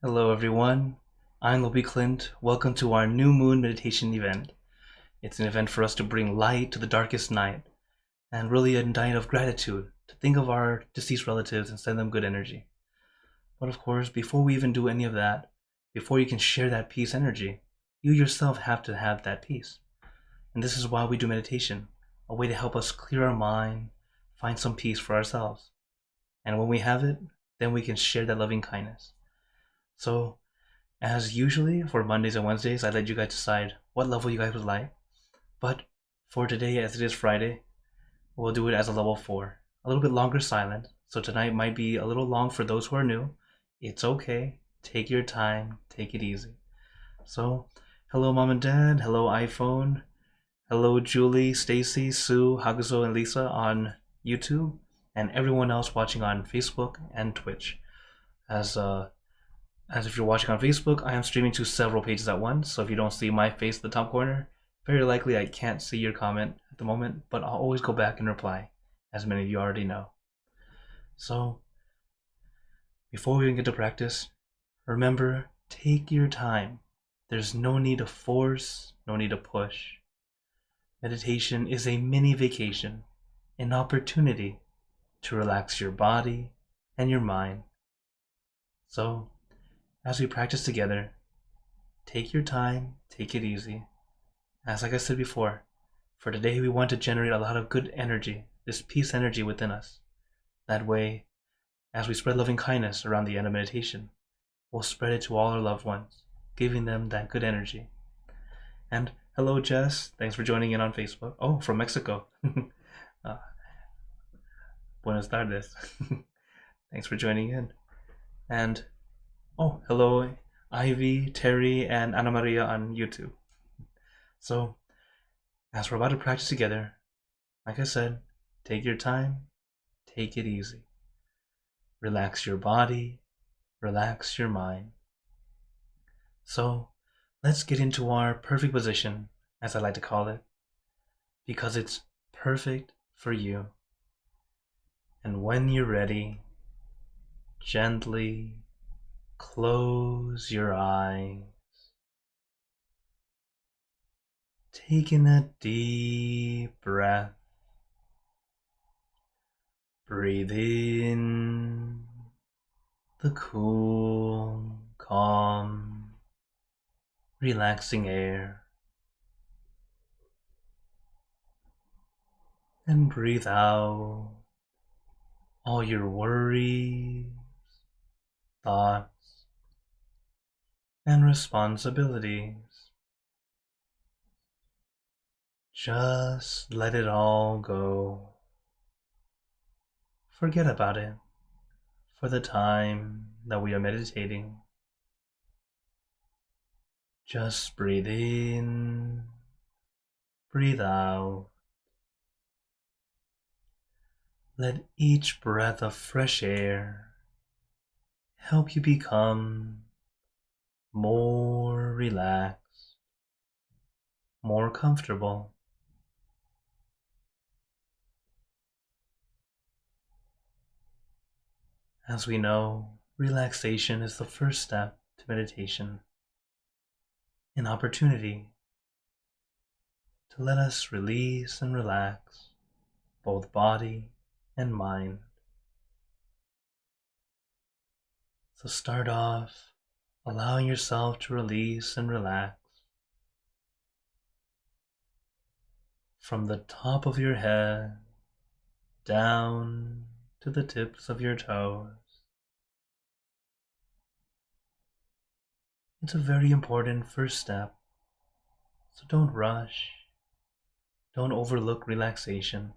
Hello everyone, I'm Lobby Clint. Welcome to our new moon meditation event. It's an event for us to bring light to the darkest night and really a night of gratitude to think of our deceased relatives and send them good energy. But of course, before we even do any of that, before you can share that peace energy, you yourself have to have that peace. And this is why we do meditation, a way to help us clear our mind, find some peace for ourselves. And when we have it, then we can share that loving kindness. So, as usually for Mondays and Wednesdays, I let you guys decide what level you guys would like. But for today, as it is Friday, we'll do it as a level 4. A little bit longer silent, so tonight might be a little long for those who are new. It's okay. Take your time. Take it easy. So, hello Mom and Dad. Hello iPhone. Hello Julie, Stacy, Sue, Haguzo, and Lisa on YouTube. And everyone else watching on Facebook and Twitch. As if you're watching on Facebook, I am streaming to several pages at once, so if you don't see my face in the top corner, very likely I can't see your comment at the moment, but I'll always go back and reply, as many of you already know. So, before we even get to practice, remember, take your time. There's no need to force, no need to push. Meditation is a mini vacation, an opportunity to relax your body and your mind. So, as we practice together, take your time, take it easy. Like I said before, for today we want to generate a lot of good energy, this peace energy within us. That way, as we spread loving kindness around the end of meditation, we'll spread it to all our loved ones, giving them that good energy. And hello Jess, thanks for joining in on Facebook. Oh, from Mexico. Buenas tardes. Thanks for joining in. And oh, hello, Ivy, Terry, and Ana Maria on YouTube. So, as we're about to practice together, like I said, take your time, take it easy. Relax your body, relax your mind. So, let's get into our perfect position, as I like to call it, because it's perfect for you. And when you're ready, gently close your eyes. Taking a deep breath. Breathe in the cool, calm, relaxing air. And breathe out all your worries, thoughts, and responsibilities. Just let it all go. Forget about it for the time that we are meditating. Just breathe in, breathe out. Let each breath of fresh air help you become more relaxed, more comfortable. As we know, relaxation is the first step to meditation, an opportunity to let us release and relax both body and mind. So start off allowing yourself to release and relax from the top of your head down to the tips of your toes. It's a very important first step, so don't rush, don't overlook relaxation.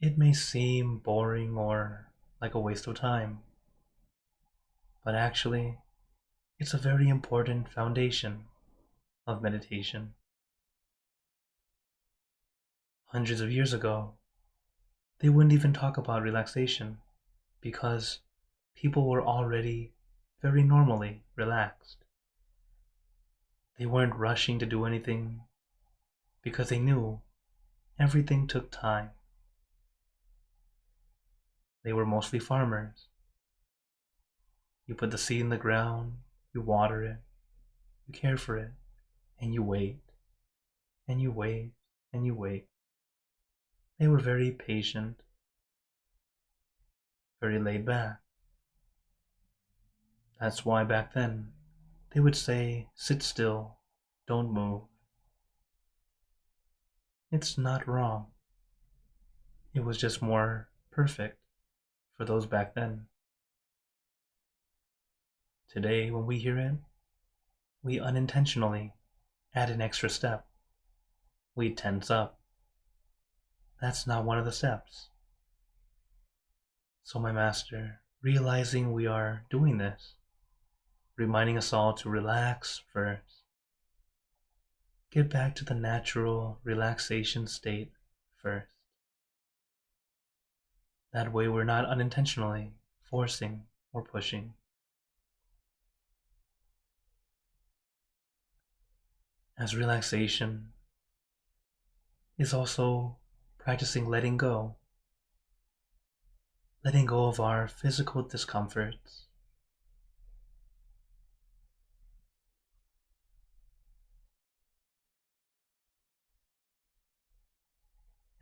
It may seem boring or like a waste of time, but actually, it's a very important foundation of meditation. Hundreds of years ago, they wouldn't even talk about relaxation because people were already very normally relaxed. They weren't rushing to do anything because they knew everything took time. They were mostly farmers. You put the seed in the ground, you water it, you care for it, and you wait, and you wait, and you wait. They were very patient, very laid back. That's why back then they would say, sit still, don't move. It's not wrong. It was just more perfect for those back then. Today, when we hear it, we unintentionally add an extra step. We tense up. That's not one of the steps. So my master, realizing we are doing this, reminding us all to relax first. Get back to the natural relaxation state first. That way we're not unintentionally forcing or pushing. As relaxation is also practicing letting go of our physical discomforts.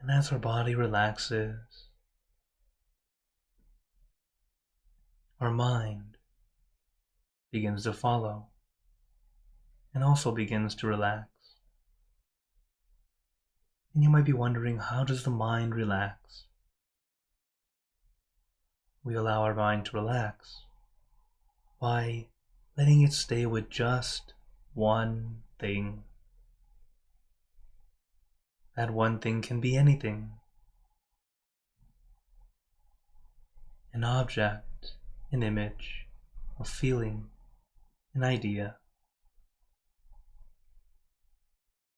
And as our body relaxes, our mind begins to follow and also begins to relax. And you might be wondering, how does the mind relax? We allow our mind to relax by letting it stay with just one thing. That one thing can be anything. An object, an image, a feeling, an idea.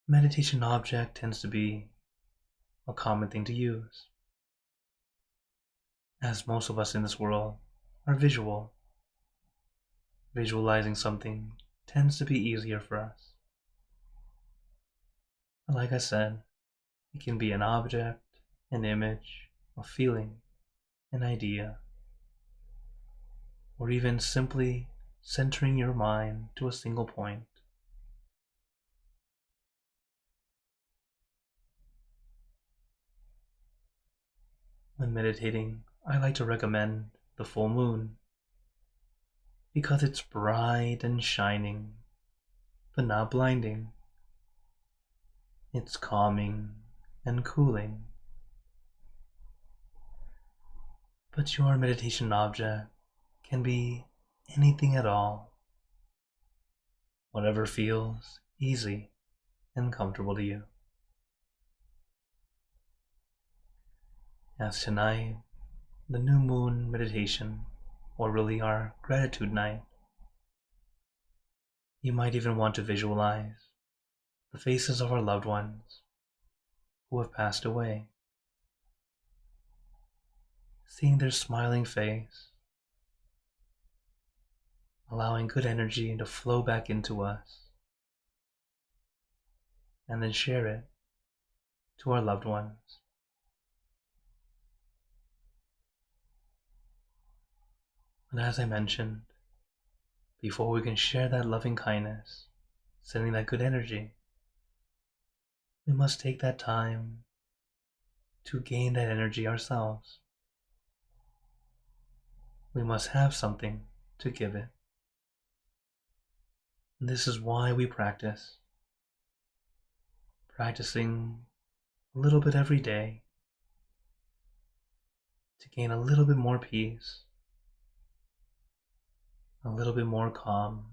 Meditation object tends to be a common thing to use, as most of us in this world are visual. Visualizing something tends to be easier for us. But like I said, it can be an object, an image, a feeling, an idea, or even simply centering your mind to a single point. When meditating, I like to recommend the full moon because it's bright and shining, but not blinding. It's calming and cooling. But your meditation object can be anything at all, whatever feels easy and comfortable to you. As tonight, the new moon meditation, or really our gratitude night, you might even want to visualize the faces of our loved ones who have passed away. Seeing their smiling face, allowing good energy to flow back into us, and then share it to our loved ones. And as I mentioned, before we can share that loving kindness, sending that good energy, we must take that time to gain that energy ourselves. We must have something to give it. And this is why we practice. Practicing a little bit every day to gain a little bit more peace, a little bit more calm.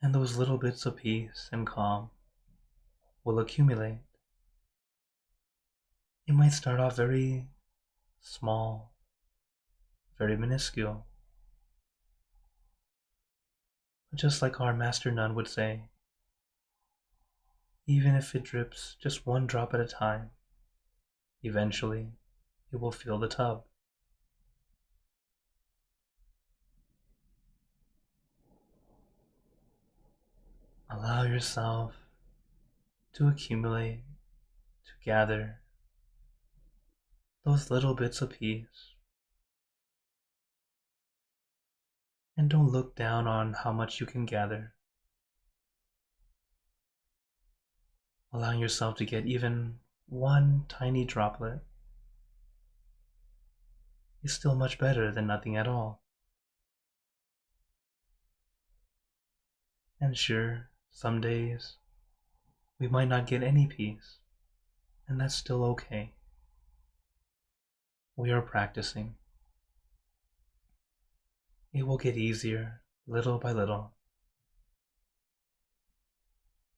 And those little bits of peace and calm will accumulate. It might start off very small, very minuscule. But just like our Master Nun would say, even if it drips just one drop at a time, eventually it will fill the tub. Allow yourself to accumulate, to gather those little bits of peace, And don't look down on how much you can gather. Allowing yourself to get even one tiny droplet is still much better than nothing at all. And sure, some days we might not get any peace, and that's still okay. We are practicing. It will get easier little by little,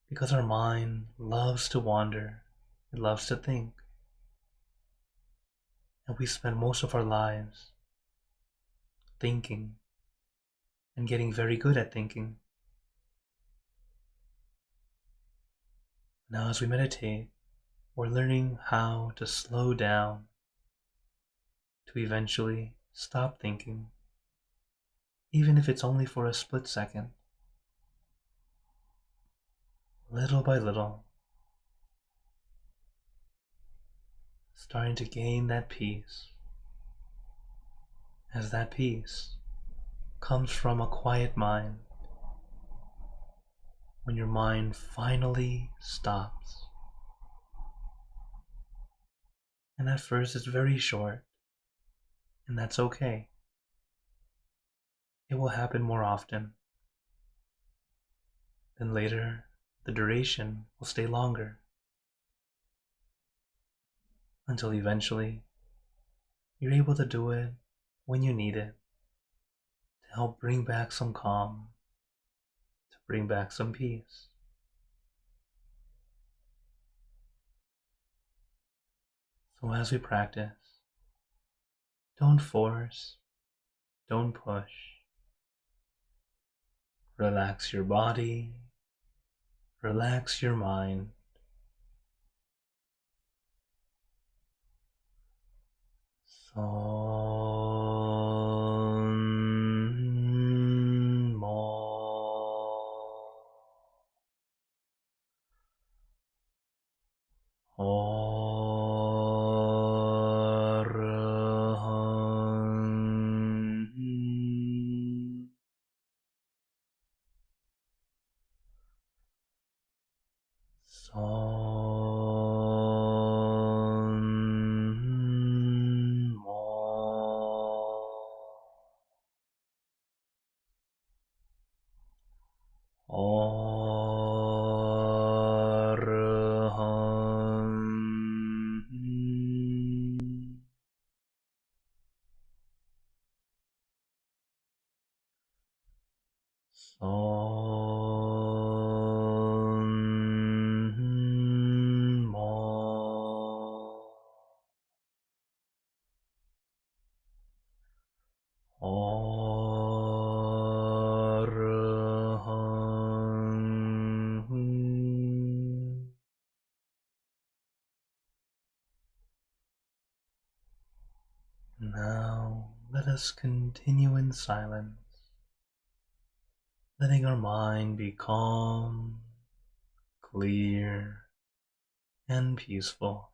because our mind loves to wander, it loves to think, and we spend most of our lives thinking and getting very good at thinking. Now, as we meditate, we're learning how to slow down to eventually stop thinking, even if it's only for a split second. Little by little, starting to gain that peace, as that peace comes from a quiet mind. When your mind finally stops. And at first it's very short, and that's okay. It will happen more often. Then later, the duration will stay longer, until eventually you're able to do it when you need it, to help bring back some calm, to bring back some peace. So as we practice, don't force, don't push. Relax your body, relax your mind. Now let us continue in silence, letting our mind be calm, clear, and peaceful.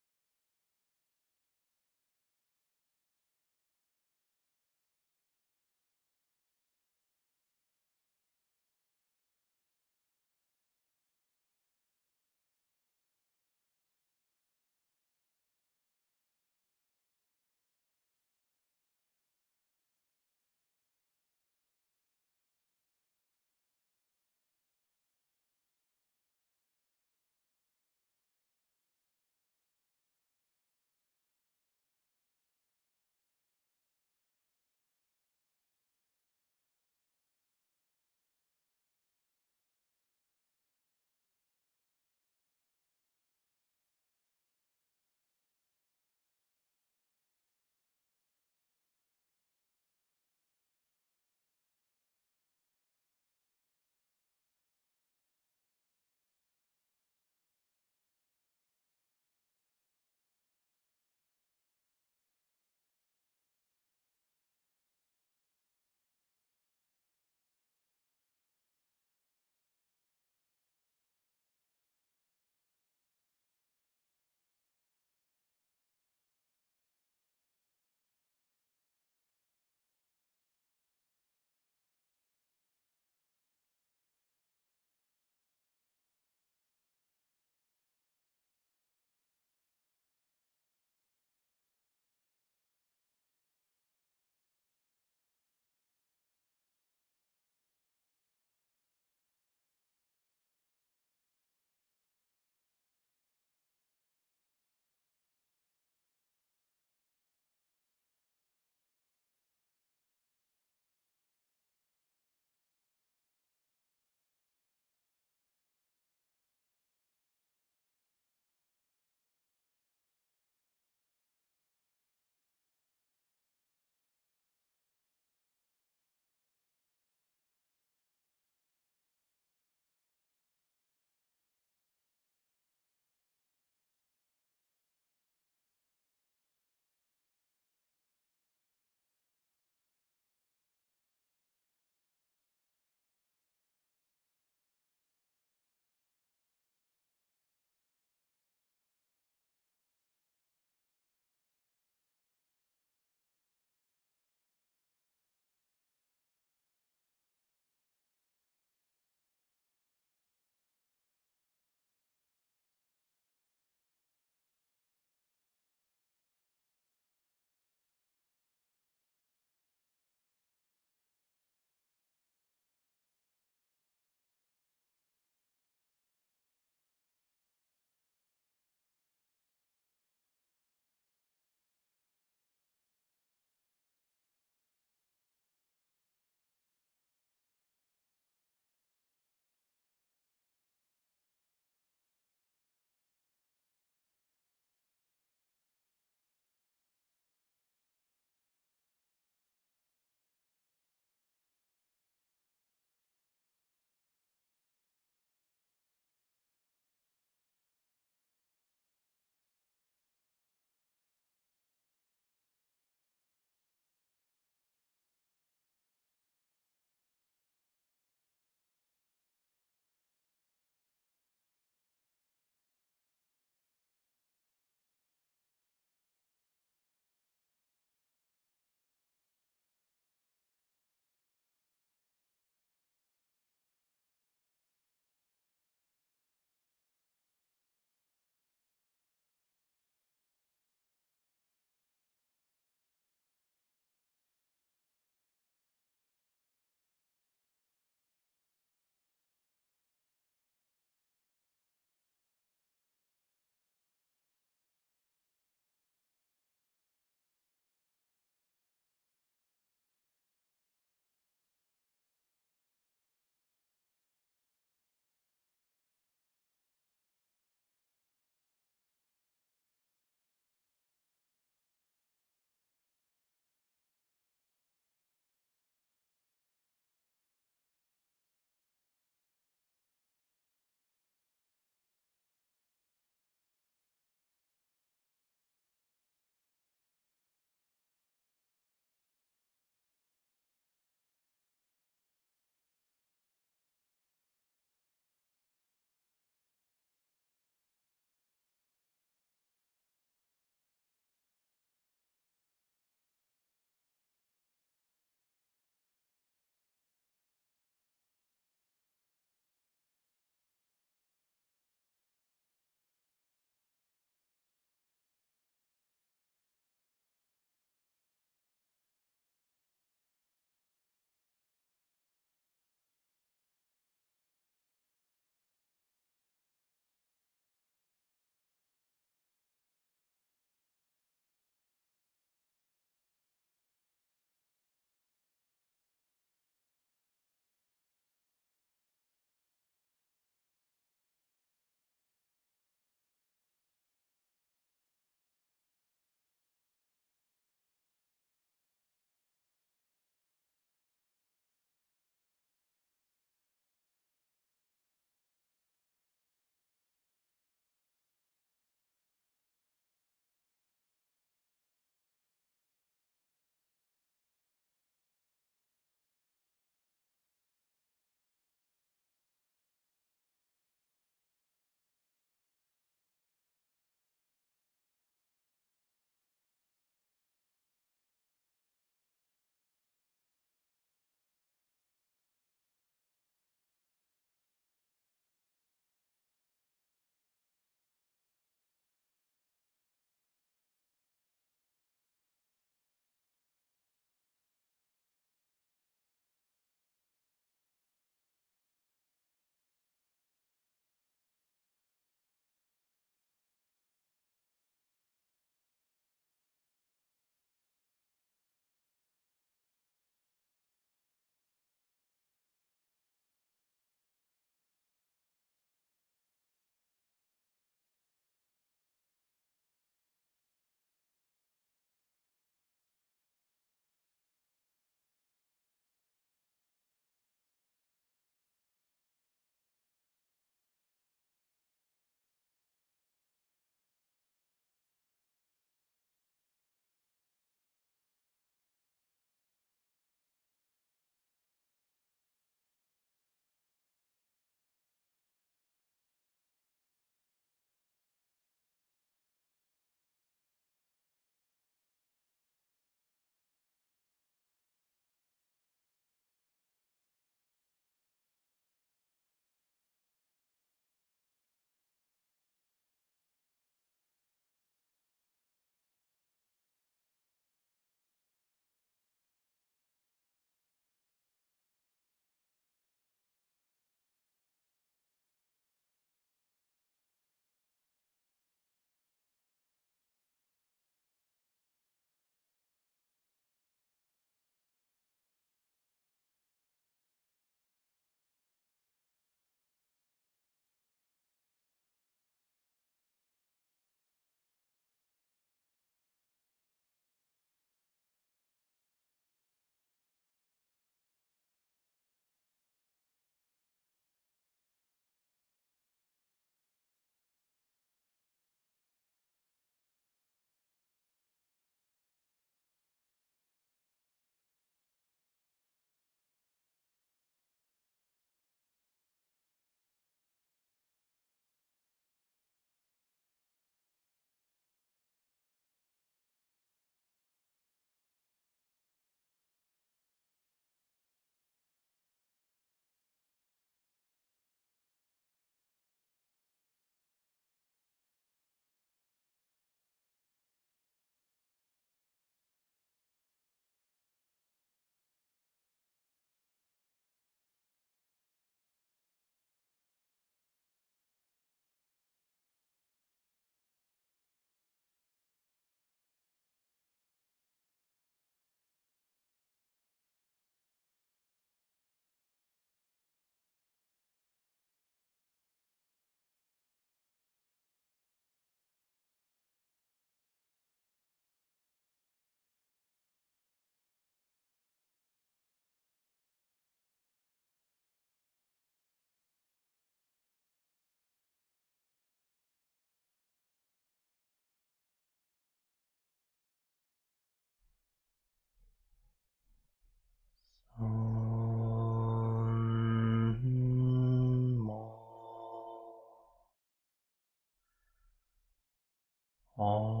Arahang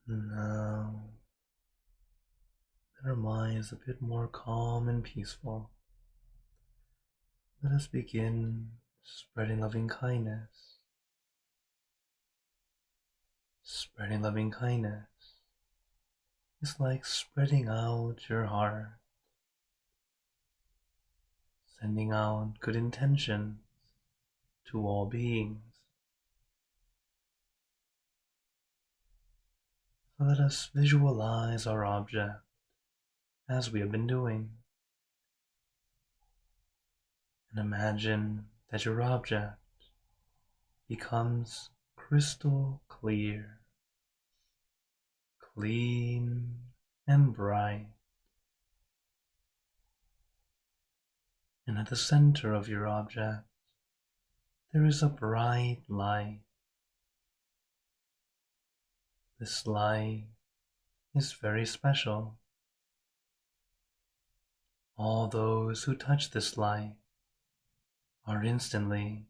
Now that our mind is a bit more calm and peaceful, let us begin spreading loving kindness. Spreading loving kindness is like spreading out your heart, sending out good intentions to all beings. So let us visualize our object as we have been doing, and imagine that your object becomes crystal clear, clean and bright. And at the center of your object, there is a bright light. This light is very special. All those who touch this light are instantly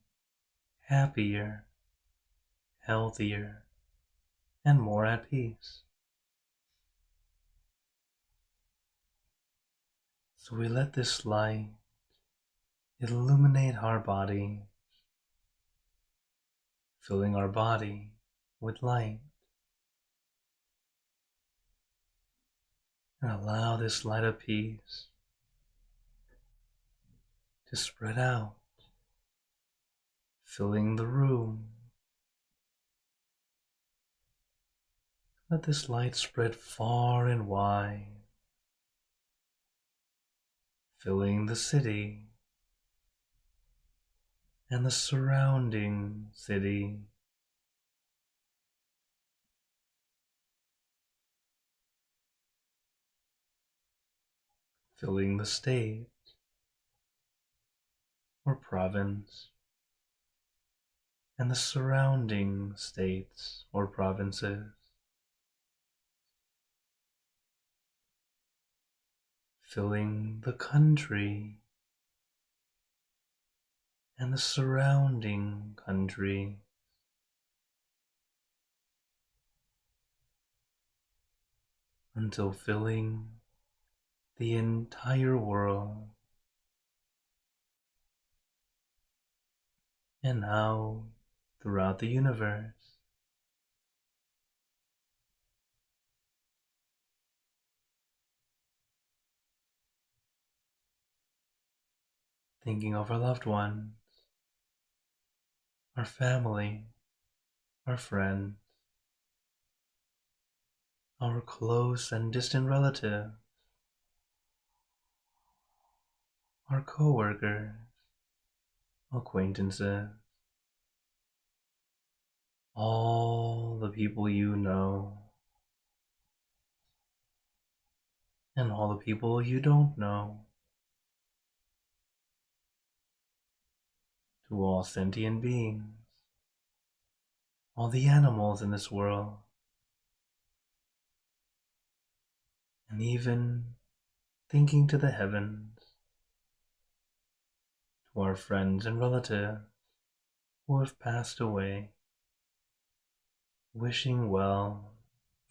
happier, healthier, and more at peace. So we let this light illuminate our body, filling our body with light, and allow this light of peace to spread out, filling the room. Let this light spread far and wide, filling the city and the surrounding city. Filling the state or province and the surrounding states or provinces. Filling the country and the surrounding country. Until filling the entire world. And now throughout the universe. Thinking of our loved ones, our family, our friends, our close and distant relatives, our co-workers, acquaintances, all the people you know, and all the people you don't know, to all sentient beings, all the animals in this world, and even thinking to the heavens, to our friends and relatives who have passed away, wishing well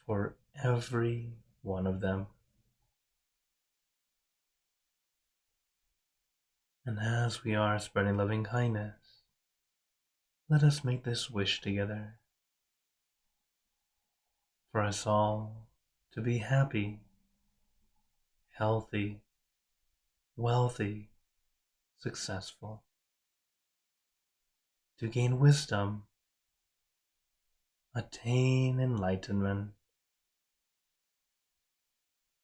for every one of them. And as we are spreading loving kindness, let us make this wish together for us all to be happy, healthy, wealthy, successful, to gain wisdom, attain enlightenment,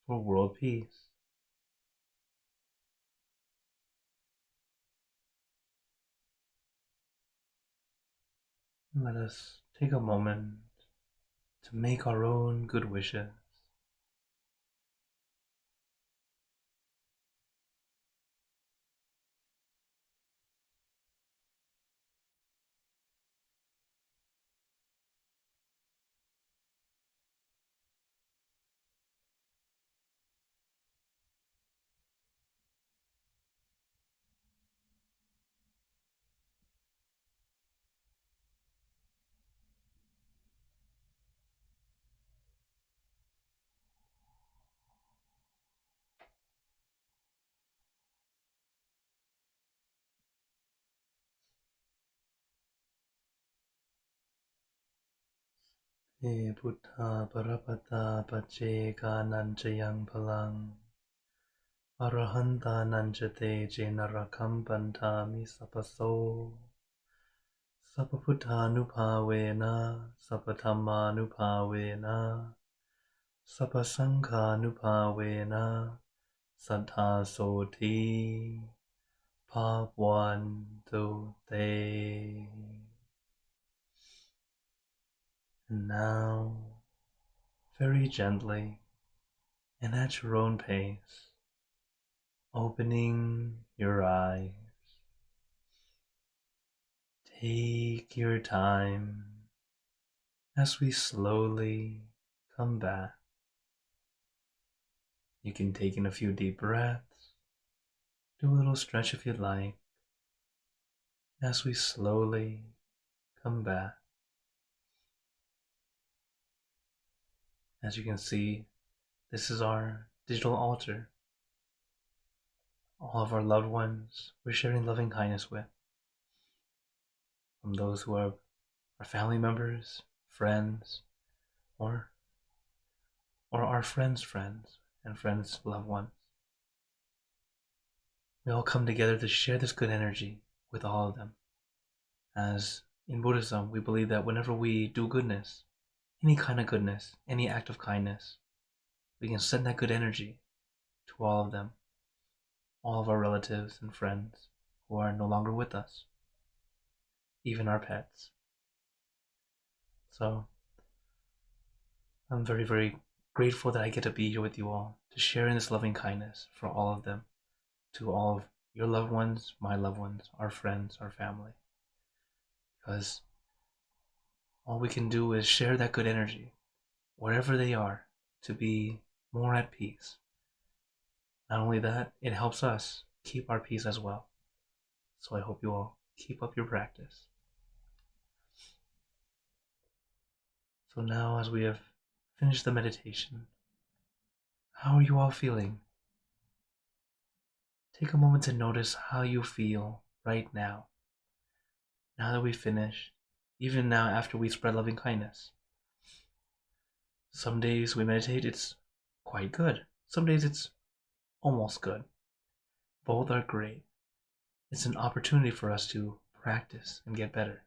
for world peace. Let us take a moment to make our own good wishes. เอพุทธาปรปตาปัจเจกานันจะยังพลังอรหันตานันจะเตเจนรคัมปันธามิสัพพโสสัพพพุทธานุภาเวนะสัพพธรรมานุภาเวนะสัพพสังฆานุภาเวนะสัทธาโสธีภาวันตุเต And now, very gently and at your own pace, opening your eyes. Take your time as we slowly come back. You can take in a few deep breaths, do a little stretch if you'd like, as we slowly come back. As you can see, this is our digital altar. All of our loved ones we're sharing loving kindness with. From those who are our family members, friends, or our friends' friends and friends' loved ones. We all come together to share this good energy with all of them. As in Buddhism, we believe that whenever we do goodness, any kind of goodness, any act of kindness, we can send that good energy to all of them, all of our relatives and friends who are no longer with us, even our pets. So I'm very, very grateful that I get to be here with you all to share in this loving kindness for all of them, to all of your loved ones, my loved ones, our friends, our family. Because all we can do is share that good energy, wherever they are, to be more at peace. Not only that, it helps us keep our peace as well. So I hope you all keep up your practice. So now, as we have finished the meditation, how are you all feeling? Take a moment to notice how you feel right now. Now that we've finished, even now after we spread loving kindness. Some days we meditate, it's quite good. Some days it's almost good. Both are great. It's an opportunity for us to practice and get better.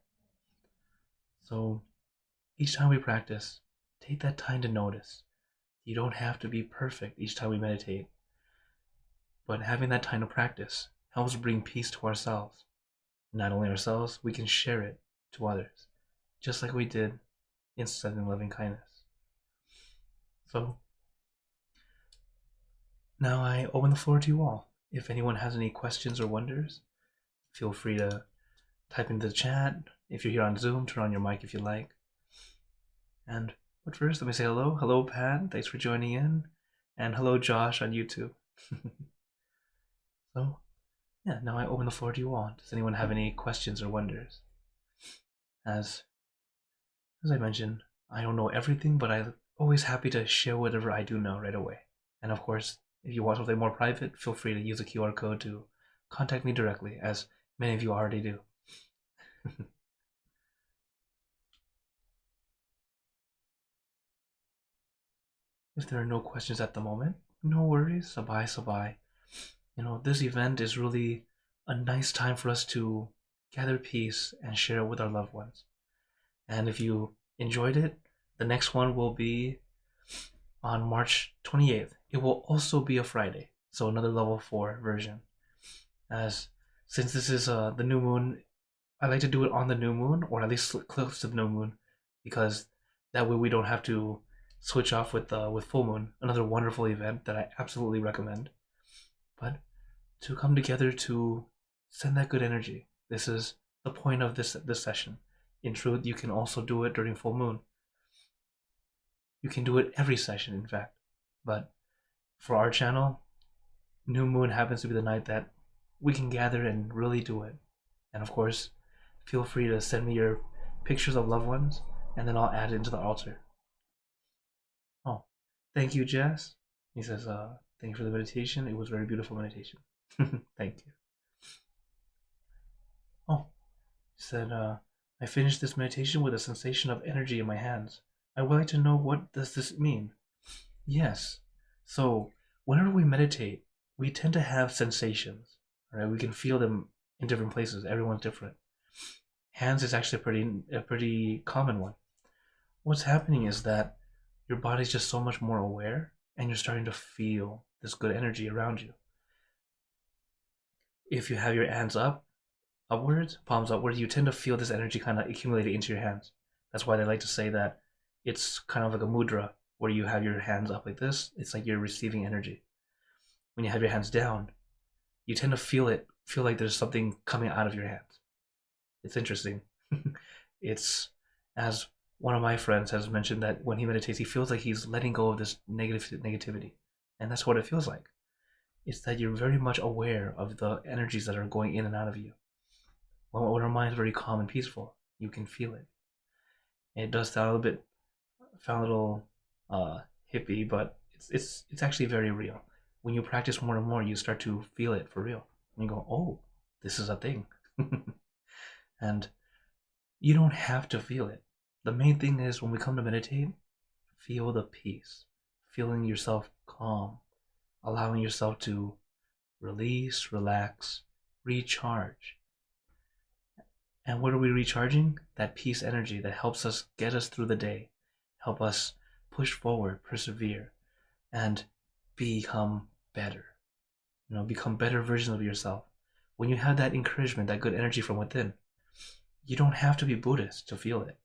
So each time we practice, take that time to notice. You don't have to be perfect each time we meditate, but having that time to practice helps bring peace to ourselves. Not only ourselves, we can share it to others, just like we did in sending loving kindness. So now I open the floor to you all. If anyone has any questions or wonders, feel free to type into the chat. If you're here on Zoom, turn on your mic if you like. And but first, let me say hello. Hello, Pat. Thanks for joining in. And hello, Josh on YouTube. So, yeah, now I open the floor to you all. Does anyone have any questions or wonders? As I mentioned, I don't know everything, but I'm always happy to share whatever I do know right away. And of course, if you want something more private, feel free to use a QR code to contact me directly, as many of you already do. If there are no questions at the moment, no worries, sabai sabai. This event is really a nice time for us to gather peace and share it with our loved ones. And if you enjoyed it, the next one will be on March 28th. It will also be a Friday, so another level 4 version. Since this is the new moon, I like to do it on the new moon, or at least close to the new moon, because that way we don't have to switch off with full moon. Another wonderful event that I absolutely recommend. But to come together to send that good energy. This is the point of this session. In truth, you can also do it during full moon. You can do it every session, in fact. But for our channel, new moon happens to be the night that we can gather and really do it. And of course, feel free to send me your pictures of loved ones, and then I'll add it into the altar. Oh, thank you, Jess. He says, thank you for the meditation. It was a very beautiful meditation. Thank you. Oh, he said, I finished this meditation with a sensation of energy in my hands. I would like to know, what does this mean? Yes. So whenever we meditate, we tend to have sensations. Right? We can feel them in different places. Everyone's different. Hands is actually a pretty common one. What's happening is that your body's just so much more aware, and you're starting to feel this good energy around you. If you have your hands upwards, palms upwards, you tend to feel this energy kind of accumulating into your hands. That's why they like to say that it's kind of like a mudra, where you have your hands up like this. It's like you're receiving energy. When you have your hands down, you tend to feel like there's something coming out of your hands. It's interesting. It's, as one of my friends has mentioned, that when he meditates, he feels like he's letting go of this negativity, and that's what it feels like. It's that you're very much aware of the energies that are going in and out of you. When our mind is very calm and peaceful, you can feel it. And it does sound a little hippie, but it's actually very real. When you practice more and more, you start to feel it for real. And you go, oh, this is a thing. And you don't have to feel it. The main thing is, when we come to meditate, feel the peace, feeling yourself calm, allowing yourself to release, relax, recharge. And what are we recharging? That peace energy that helps us get us through the day, help us push forward, persevere, and become better. Become better versions of yourself. When you have that encouragement, that good energy from within, you don't have to be Buddhist to feel it.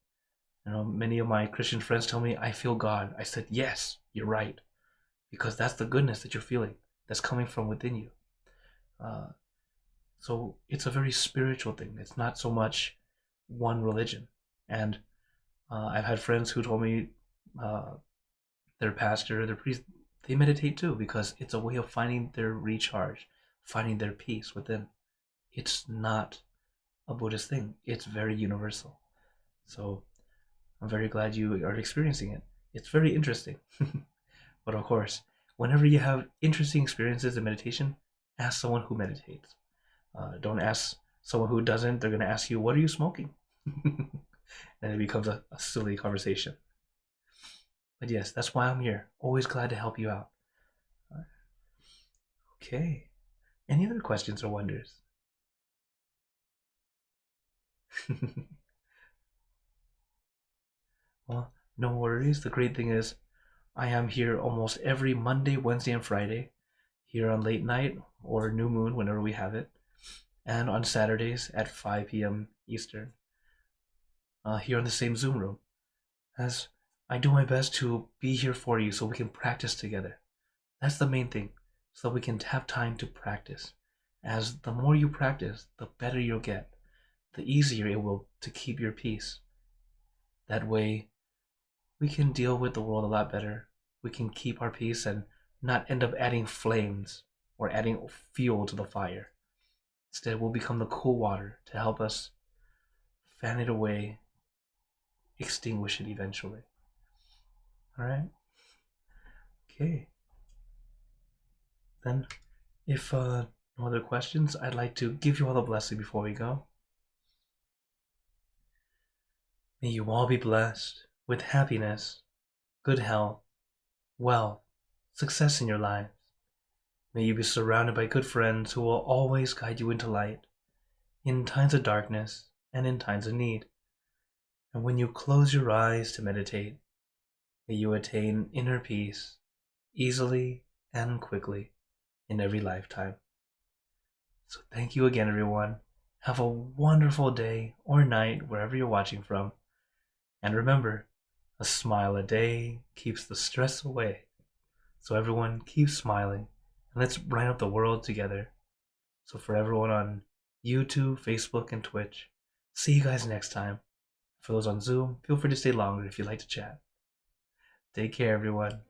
Many of my Christian friends tell me, I feel God. I said, yes, you're right. Because that's the goodness that you're feeling, that's coming from within you. So it's a very spiritual thing. It's not so much one religion. And I've had friends who told me their pastor, their priest, they meditate too, because it's a way of finding their recharge, finding their peace within. It's not a Buddhist thing. It's very universal. So I'm very glad you are experiencing it. It's very interesting. But of course, whenever you have interesting experiences in meditation, ask someone who meditates. Don't ask someone who doesn't. They're going to ask you, what are you smoking? And it becomes a silly conversation. But yes, that's why I'm here. Always glad to help you out. Okay. Any other questions or wonders? Well, no worries. The great thing is, I am here almost every Monday, Wednesday, and Friday, here on late night or new moon whenever we have it, and on Saturdays at 5 p.m. Eastern, here in the same Zoom room, as I do my best to be here for you so we can practice together. That's the main thing, so we can have time to practice. As the more you practice, the better you'll get, the easier it will to keep your peace. That way, we can deal with the world a lot better. We can keep our peace and not end up adding flames or adding fuel to the fire. Instead, we'll become the cool water to help us fan it away, extinguish it eventually. Alright? Okay. Then, if no other questions, I'd like to give you all a blessing before we go. May you all be blessed with happiness, good health, wealth, success in your lives. May you be surrounded by good friends who will always guide you into light, in times of darkness and in times of need. And when you close your eyes to meditate, may you attain inner peace easily and quickly in every lifetime. So thank you again, everyone. Have a wonderful day or night wherever you're watching from. And remember, a smile a day keeps the stress away. So everyone, keep smiling, and let's brighten up the world together. So for everyone on YouTube, Facebook, and Twitch, see you guys next time. For those on Zoom, feel free to stay longer if you'd like to chat. Take care, everyone.